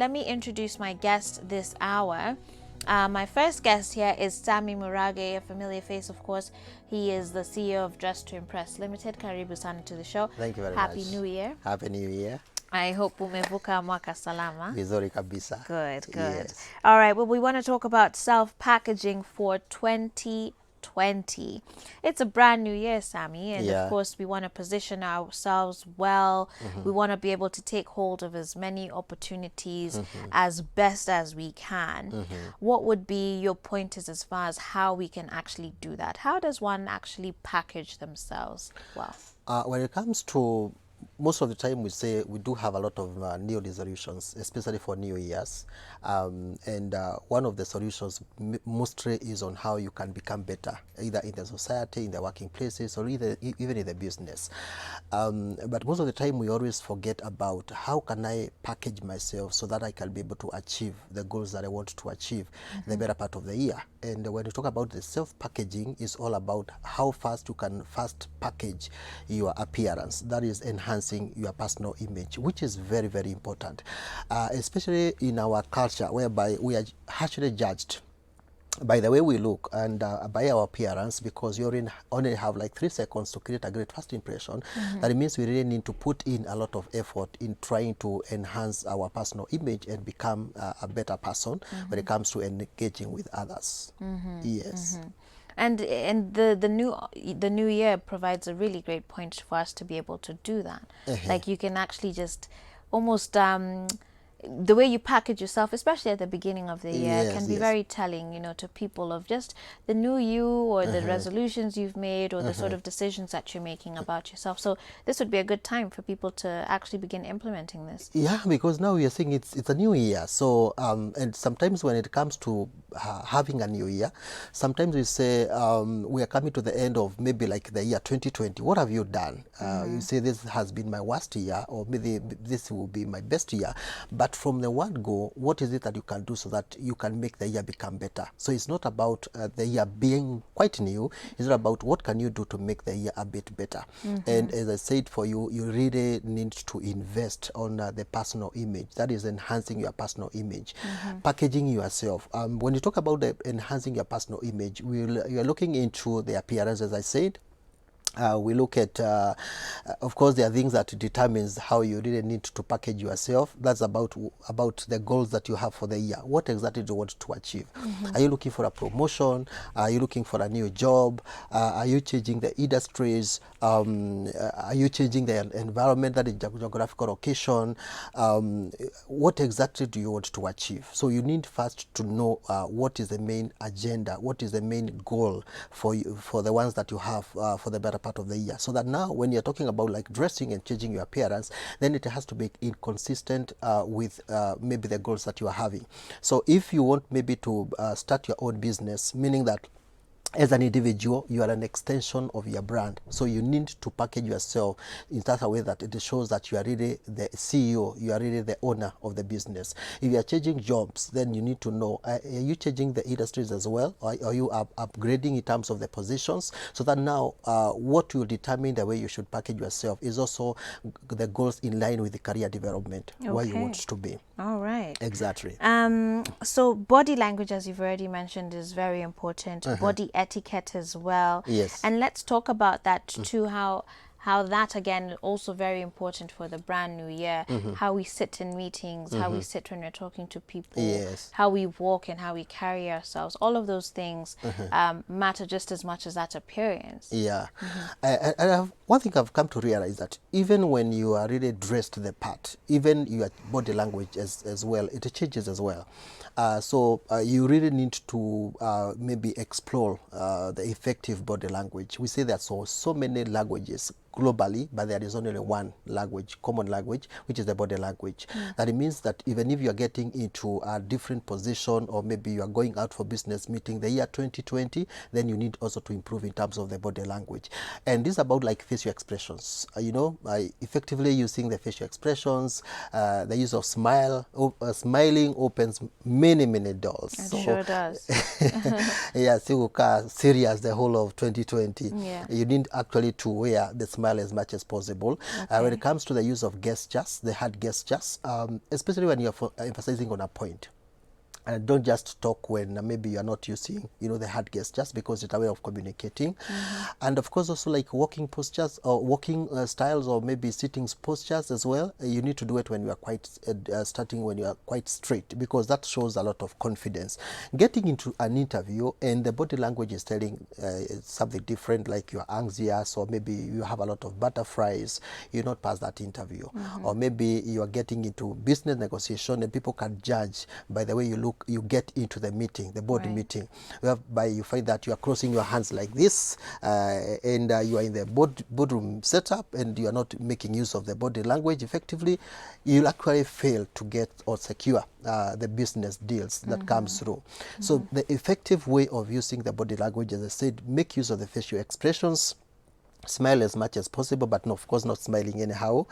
let me introduce my guest this hour. My first guest here is Sammy Murage, a familiar face, of course. He is the CEO of Dress to Impress Limited. Karibu sana to the show. Thank you very much. Happy New Year. Happy New Year. I hope umevuka mwaka salama. Vizuri kabisa. Good, good. Yes. All right, well, we want to talk about self-packaging for 2020. It's a brand new year, Sammy, and of course we want to position ourselves well. We want to be able to take hold of as many opportunities as best as we can. What would be your pointers as far as how we can actually do that? How does one actually package themselves well? When it comes to, most of the time we say we do have a lot of new resolutions, especially for New Year's. And one of the solutions mostly is on how you can become better, either in the society, in the working places, or even in the business. But most of the time we always forget about how can I package myself so that I can be able to achieve the goals that I want to achieve the better part of the year. And when you talk about the self-packaging, it's all about how fast you can first package your appearance. That is enhancing your personal image, which is very, very important, especially in our culture, whereby we are actually judged by the way we look and by our appearance, because you only have like 3 seconds to create a great first impression. That means we really need to put in a lot of effort in trying to enhance our personal image and become a better person when it comes to engaging with others. Yes. And the new year provides a really great point for us to be able to do that. Like you can actually just almost the way you package yourself, especially at the beginning of the year, can be very telling, you know, to people of just the new you, or the resolutions you've made, or the sort of decisions that you're making about yourself. So this would be a good time for people to actually begin implementing this. Yeah, because now we are saying it's a new year. So and sometimes when it comes to having a new year, sometimes we say we are coming to the end of maybe like the year 2020. What have you done? You say this has been my worst year, or maybe this will be my best year. But from the word go, what is it that you can do so that you can make the year become better? So it's not about the year being quite new. It's about what can you do to make the year a bit better. And as I said, for you, you really need to invest on the personal image. That is enhancing your personal image, packaging yourself. When you talk about enhancing your personal image, you're looking into the appearance, as I said. We look at, of course, there are things that determines how you really need to package yourself. That's about the goals that you have for the year. What exactly do you want to achieve? Are you looking for a promotion? Are you looking for a new job? Are you changing the industries? Are you changing the environment, that is geographical location? What exactly do you want to achieve? So you need first to know what is the main agenda, what is the main goal for you, for the ones that you have for the better part of the year, so that now when you're talking about like dressing and changing your appearance, then it has to be inconsistent with maybe the goals that you are having. So if you want maybe to start your own business, meaning that as an individual, you are an extension of your brand. So you need to package yourself in such a way that it shows that you are really the CEO, you are really the owner of the business. If you are changing jobs, then you need to know, are you changing the industries as well? Or are you upgrading in terms of the positions? So that now what will determine the way you should package yourself is also the goals in line with the career development, where you want to be. All right. Exactly. So body language, as you've already mentioned, is very important. Body etiquette as well. Yes. And let's talk about that too, how that again is also very important for the brand new year. How we sit in meetings, how we sit when we're talking to people, how we walk and how we carry ourselves. All of those things matter just as much as that appearance. Yeah. And one thing I've come to realize that even when you are really dressed the part, even your body language as well, it changes as well. So you really need to maybe explore the effective body language. We say that so many languages globally, but there is only one language, common language, which is the body language. That it means that even if you are getting into a different position, or maybe you are going out for business meeting the year 2020, then you need also to improve in terms of the body language. And this is about like facial expressions, you know, effectively using the facial expressions, the use of smiling opens many doors. It sure does. Yeah, so serious the whole of 2020. Yeah. You need actually to wear the smile smile as much as possible. When it comes to the use of gestures, the hand gestures, especially when you're emphasizing on a point. Don't just talk when maybe you are not using, the hand gestures, because it's a way of communicating. And of course, also like walking postures or walking styles, or maybe sitting postures as well. You need to do it when you are quite starting, when you are quite straight, because that shows a lot of confidence. Getting into an interview and the body language is telling something different, like you're anxious, or maybe you have a lot of butterflies, you not pass that interview. Or maybe you are getting into business negotiation and people can judge by the way you look, you get into the meeting, the board meeting, whereby you find that you are crossing your hands like this, and you are in the boardroom setup, and you are not making use of the body language effectively. You'll actually fail to get or secure the business deals that comes through. So the effective way of using the body language, as I said, make use of the facial expressions. Smile as much as possible, but of course not smiling anyhow.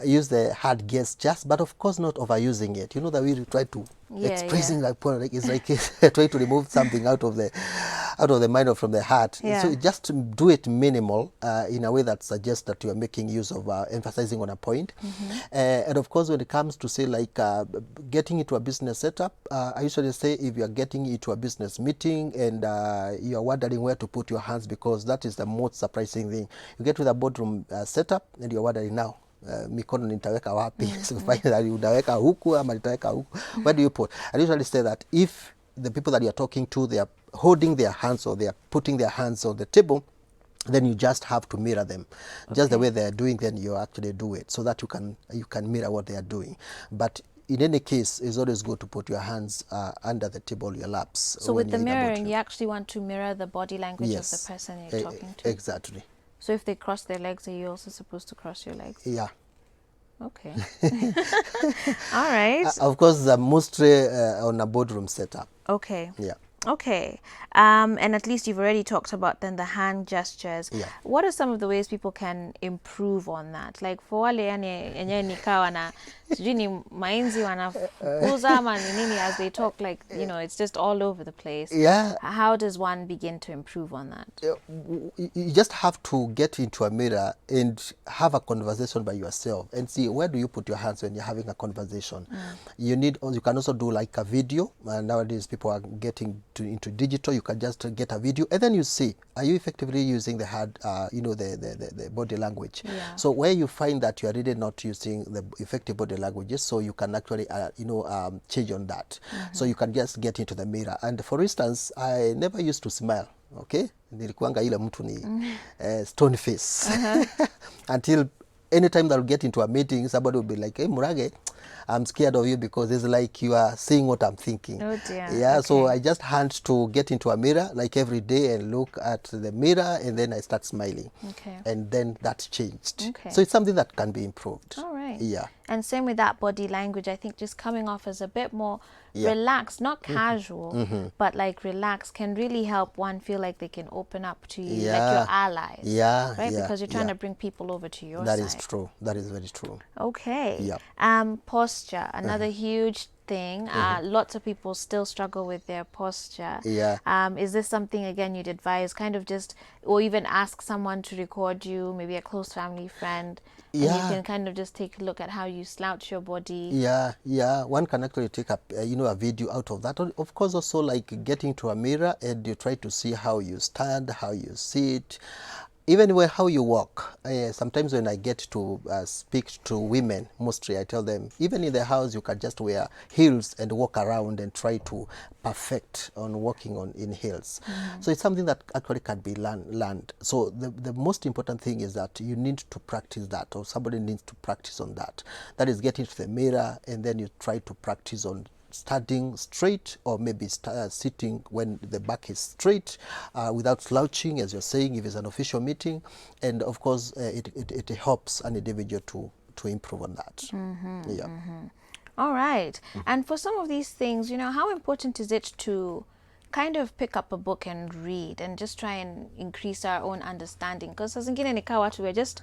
Use the hard gestures, but of course not overusing it. The way you try to expressing like it's like try to remove something out of the mind or from the heart. So just do it minimal in a way that suggests that you are making use of emphasizing on a point. And of course, when it comes to say like getting into a business setup, I usually say if you are getting into a business meeting and you are wondering where to put your hands, because that is the most surprising thing. You get to the boardroom setup and you are wondering now, mikono nitaweka wapi? So finally unaweka huku ama nitaweka huku. Where do you put? I usually say that if the people that you are talking to, they are holding their hands or they are putting their hands on the table, then you just have to mirror them. Just the way they are doing, then you actually do it, so that you can mirror what they are doing. But in any case, it's always good to put your hands under the table, your laps. So with the mirroring, you actually want to mirror the body language of the person you're talking to. Exactly. So if they cross their legs, are you also supposed to cross your legs? Yeah. Okay. All right. Of course, mostly on a boardroom setup. Okay. Yeah. Okay. And at least you've already talked about then the hand gestures. Yeah. What are some of the ways people can improve on that? Like for wale yenye nikawa na sijui ni mainzi wanafukuza ama ni nini as they talk, like, it's just all over the place. Yeah. How does one begin to improve on that? You just have to get into a mirror and have a conversation by yourself and see where do you put your hands when you're having a conversation. You can also do like a video. Nowadays people are getting into digital. You can just get a video and then you see, are you effectively using the hand, the body language? Yeah. So where you find that you are really not using the effective body languages, so you can actually change on that. So you can just get into the mirror. And for instance, I never used to smile. Okay, nilikuanga ile mtu ni stone face until anytime that I'll get into a meeting, somebody will be like, hey Murage, I'm scared of you because it's like you are seeing what I'm thinking. Oh dear. Yeah, Okay. so I just had to get into a mirror like every day and look at the mirror, and then I start smiling. Okay. And then that changed. Okay. So it's something that can be improved. All right. Yeah. And same with that body language, I think just coming off as a bit more relaxed, not casual, but like relaxed, can really help one feel like they can open up to you, like your allies. Yeah. Right? Yeah, Because you're trying to bring people over to your That side. is true. That is very true. Okay. Yeah. Posture, another huge thing. Lots of people still struggle with their posture. Yeah. Is this something, again, you'd advise kind of just, or even ask someone to record you, maybe a close family friend, and you can kind of just take a look at how you slouch your body? Yeah. One can actually take a video out of that. Of course, also like getting to a mirror and you try to see how you stand, how you sit, even how you walk. Sometimes when I get to speak to women, mostly I tell them, even in the house, you can just wear heels and walk around and try to perfect on walking in heels. So it's something that actually can be learned. So the most important thing is that you need to practice that, or somebody needs to practice on that. That is getting to the mirror and then you try to practice on standing straight, or maybe sitting when the back is straight, without slouching, as you're saying, if it's an official meeting. And of course, it helps an individual to improve on that. Yeah. All right. And for some of these things, how important is it to kind of pick up a book and read and just try and increase our own understanding? Because as zingine nika watu, we're just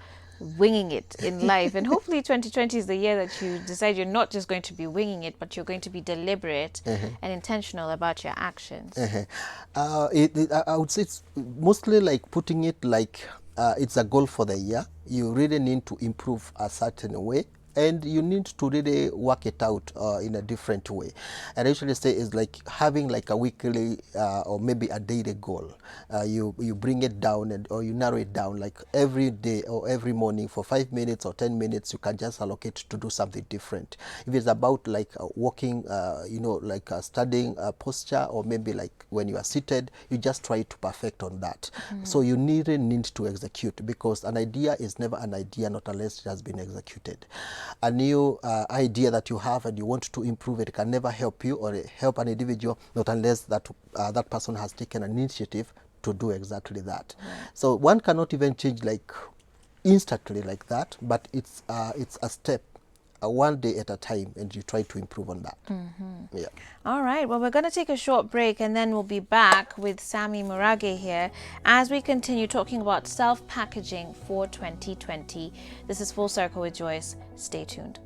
winging it in life, and hopefully 2020 is the year that you decide you're not just going to be winging it, but you're going to be deliberate and intentional about your actions. I would say it's mostly like putting it like it's a goal for the year. You really need to improve a certain way, and you need to really work it out in a different way. And I usually say it's like having like a weekly or maybe a daily goal. You bring it down, or you narrow it down, like every day or every morning for 5 minutes or 10 minutes, you can just allocate to do something different. If it's about like walking, like studying posture, or maybe like when you are seated, you just try to perfect on that. So you need to execute, because an idea is never an idea not unless it has been executed. A new idea that you have and you want to improve it can never help you or help an individual not unless that person has taken an initiative to do exactly that. So one cannot even change like instantly like that, but it's a step, one day at a time, and you try to improve on that. Yeah. All right, well, we're going to take a short break, and then we'll be back with Sammy Murage here as we continue talking about self-packaging for 2020. This is Full Circle with Joyce. Stay tuned.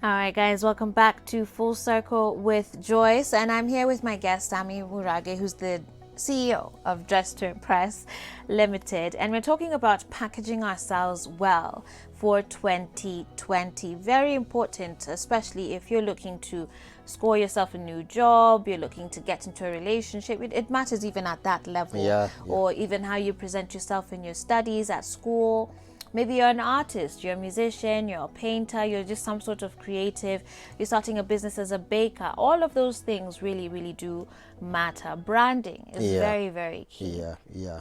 All right, guys, welcome back to Full Circle with Joyce, and I'm here with my guest, Sammy Murage, who's the CEO of Dress to Impress Limited, and we're talking about packaging ourselves well for 2020. Very important, especially if you're looking to score yourself a new job, you're looking to get into a relationship. It matters even at that level, or even how you present yourself in your studies at school. Maybe you're an artist, you're a musician, you're a painter, you're just some sort of creative, you're starting a business as a baker. All of those things really, really do matter. Branding is very, very key. Yeah.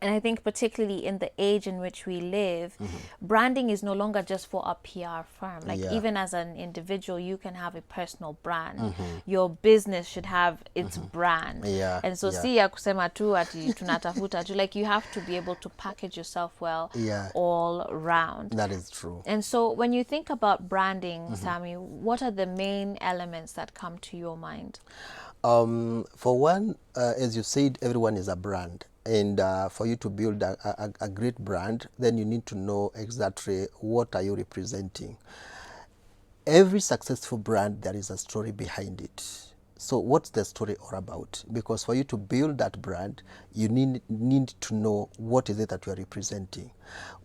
And I think particularly in the age in which we live, branding is no longer just for a PR firm. Like even as an individual, you can have a personal brand. Your business should have its brand. And so ya kusema tu ati tunatafuta tu, like you have to be able to package yourself well all around. That is true. And so when you think about branding, Sammy, what are the main elements that come to your mind? For one, as you said, everyone is a brand. And for you to build a great brand, then you need to know exactly what are you representing. Every successful brand, there is a story behind it. So what's the story all about? Because for you to build that brand, you need to know what is it that you are representing.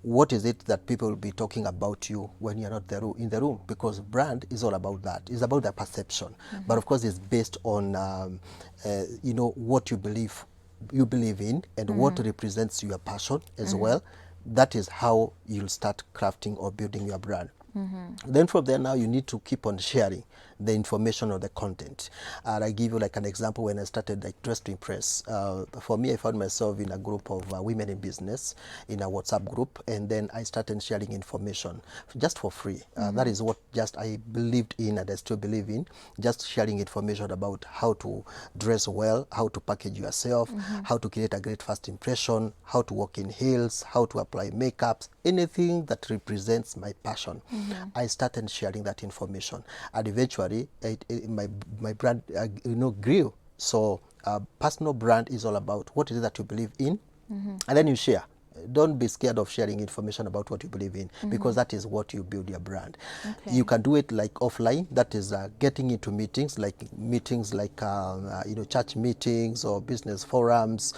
What is it that people will be talking about you when you're not in the room? Because brand is all about that. It's about the perception. But of course, it's based on what you believe in, and what represents your passion as well. That is how you'll start crafting or building your brand. Then from there, now you need to keep on sharing the information or the content. And I give you like an example. When I started like Dress to Impress, for me, I found myself in a group of women in business in a WhatsApp group, and then I started sharing information just for free. That is what just I believed in, and I still believe in, just sharing information about how to dress well, how to package yourself, how to create a great first impression, how to walk in heels, how to apply makeups, anything that represents my passion. I started sharing that information, and eventually my brand grew. So personal brand is all about what is it that you believe in, and then you share. Don't be scared of sharing information about what you believe in, because that is what you build your brand. You can do it like offline, that is getting into meetings like church meetings or business forums,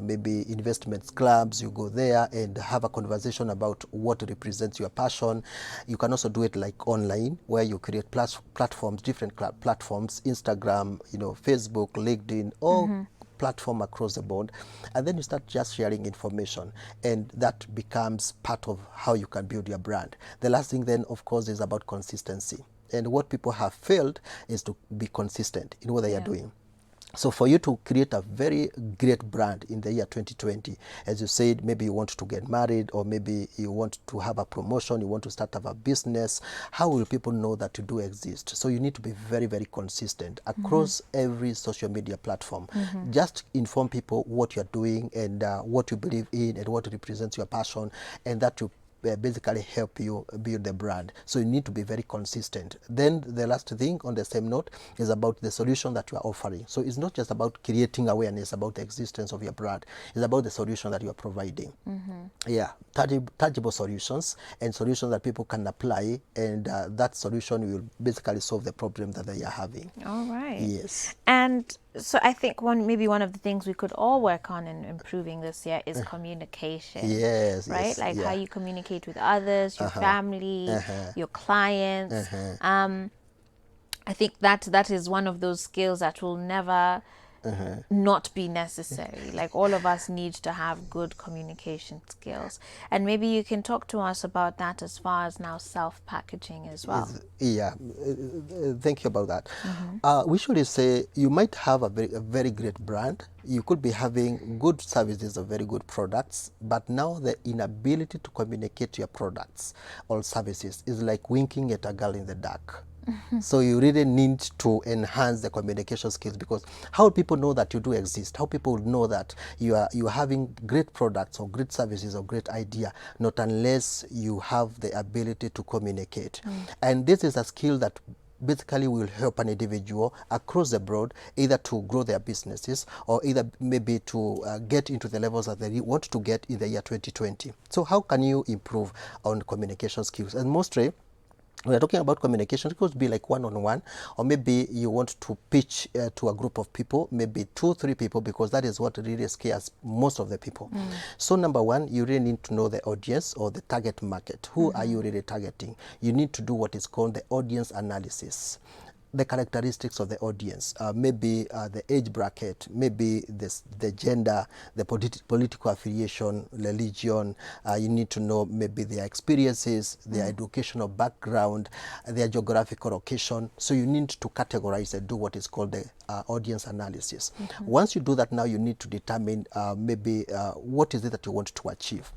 maybe investments clubs. You go there and have a conversation about what represents your passion. You can also do it like online, where you create platforms, different platforms, Instagram, Facebook, LinkedIn, all platform across the board, and then you start just sharing information, and that becomes part of how you can build your brand. The last thing then, of course, is about consistency, and what people have failed is to be consistent in what they are doing. So for you to create a very great brand in the year 2020, as you said, maybe you want to get married, or maybe you want to have a promotion, you want to start up a business, how will people know that you do exist? So you need to be very, very consistent across every social media platform. Just inform people what you're doing, and what you believe in, and what represents your passion, and that you basically help you build the brand. So you need to be very consistent. Then the last thing on the same note is about the solution that you are offering. So it's not just about creating awareness about the existence of your brand. It's about the solution that you are providing. Yeah, tangible solutions and solutions that people can apply, and that solution will basically solve the problem that they are having. All right. Yes. And so I think maybe one of the things we could all work on in improving this year is communication. Yes, right? yes, Like yeah. how you communicate with others, your family, your clients. I think that is one of those skills that will never not be necessary. Like all of us need to have good communication skills. And maybe you can talk to us about that as far as now self-packaging as well. Yeah, thank you about that. We should say you might have a very great brand. You could be having good services or very good products, but now the inability to communicate your products or services is like winking at a girl in the dark. So you really need to enhance the communication skills, because how people know that you do exist, how people know that you are having great products or great services or great idea, not unless you have the ability to communicate. And this is a skill that basically will help an individual across the board, either to grow their businesses or either maybe to get into the levels that they want to get in the year 2020. So how can you improve on communication skills? And mostly we are talking about communication. It could be like one-on-one, or maybe you want to pitch to a group of people, maybe 2-3 people, because that is what really scares most of the people. So number one, you really need to know the audience or the target market. Who are you really targeting? You need to do what is called the audience analysis. The characteristics of the audience, maybe the age bracket, maybe the gender, the political affiliation, religion. You need to know maybe their experiences, their educational background, their geographical location. So you need to categorize and do what is called the audience analysis. Once you do that, now you need to determine maybe what is it that you want to achieve.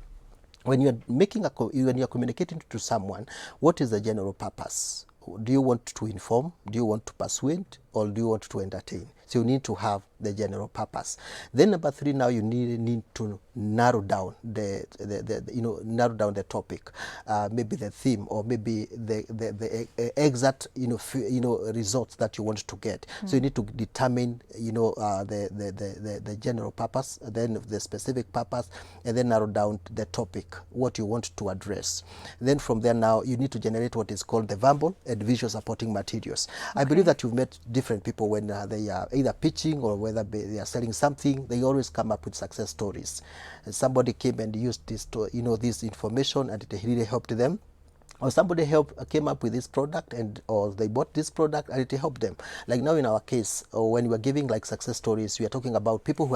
When you're when you're communicating to someone, what is the general purpose? Do you want to inform? Do you want to persuade? Or do you want to entertain? So you need to have the general purpose. Then number 3, now you need to narrow down narrow down the topic, maybe the theme, or maybe the exact results that you want to get. So you need to determine the general purpose, then the specific purpose, and then narrow down the topic, what you want to address. Then from there, now you need to generate what is called the verbal and visual supporting materials. I believe that you've met different people when they are either pitching or whether they are selling something. They always come up with success stories. And somebody came and used this this information, and it really helped them. Or somebody came up with this product, or they bought this product and it helped them. Like now in our case, when we are giving like success stories, we are talking about people who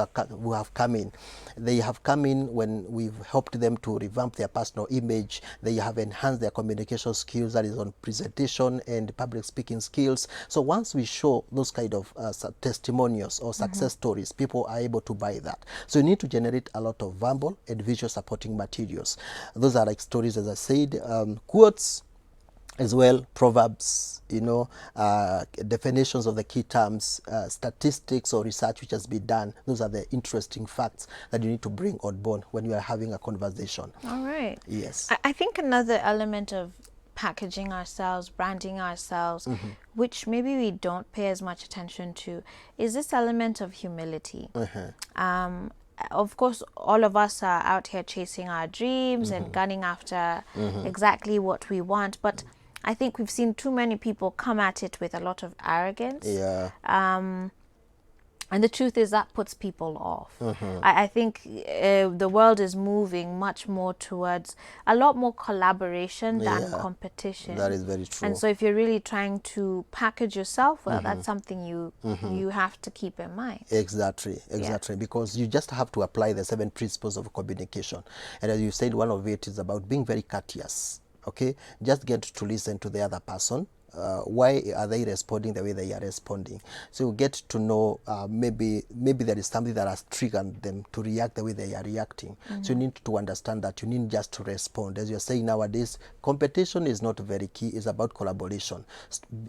have come in. They have come in when we've helped them to revamp their personal image. They have enhanced their communication skills, that is on presentation and public speaking skills. So once we show those kind of testimonials or success stories, people are able to buy that. So you need to generate a lot of verbal and visual supporting materials. Those are like stories, as I said, quotes, as well, proverbs, definitions of the key terms, statistics or research which has been done. Those are the interesting facts that you need to bring on board when you are having a conversation. All right. Yes. I think another element of packaging ourselves, branding ourselves, which maybe we don't pay as much attention to, is this element of humility. Of course, all of us are out here chasing our dreams and gunning after exactly what we want, but I think we've seen too many people come at it with a lot of arrogance. Yeah. And the truth is that puts people off. I think the world is moving much more towards a lot more collaboration than competition. That is very true. And so if you're really trying to package yourself well, that's something you have to keep in mind. Exactly. Because you just have to apply the 7 principles of communication. And as you said, one of it is about being very courteous. Okay? Just get to listen to the other person. Why are they responding the way they are responding? So you get to know maybe there is something that has triggered them to react the way they are reacting. So you need to understand that you need just to respond. As you're saying nowadays, competition is not very key. It's about collaboration.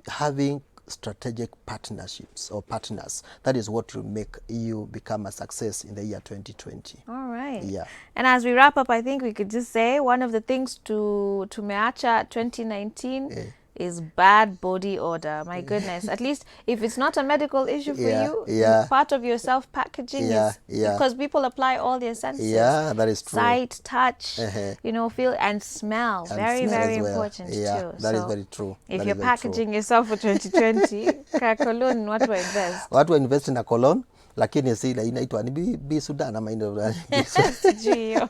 Having strategic partnerships or partners. That is what will make you become a success in the year 2020. All right. Yeah. And as we wrap up, I think we could just say one of the things to meacha 2019 is bad body odor. My goodness. At least if it's not a medical issue for you, part of your self-packaging is because people apply all their senses. Yeah, that is true. Sight, touch, you know, feel and smell. And very, smell very as well. important Yeah, too. that is So very true. if That you're is very packaging yourself for 2020, cologne, what to invest? Watu invest na cologne, lakini si ile inaitwa ni bi Sudan ama Sijui hiyo.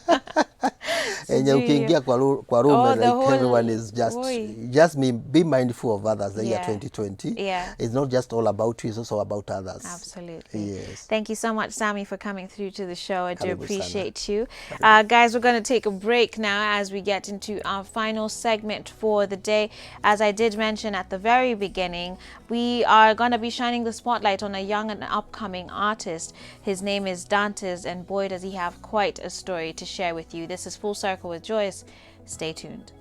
enye ukiingia kwa room like everyone is just be mindful of others. The year 2020 it's not just all about you, it's also about others. Absolutely. Yes. Thank you so much, Sammy, for coming through to the show. I do appreciate you. Guys, we're going to take a break now as we get into our final segment for the day. As I did mention at the very beginning, we are going to be shining the spotlight on a young and upcoming artist. His name is Dantes, and boy does he have quite a story to share with you. This is Full Circle with Joyce. Stay tuned.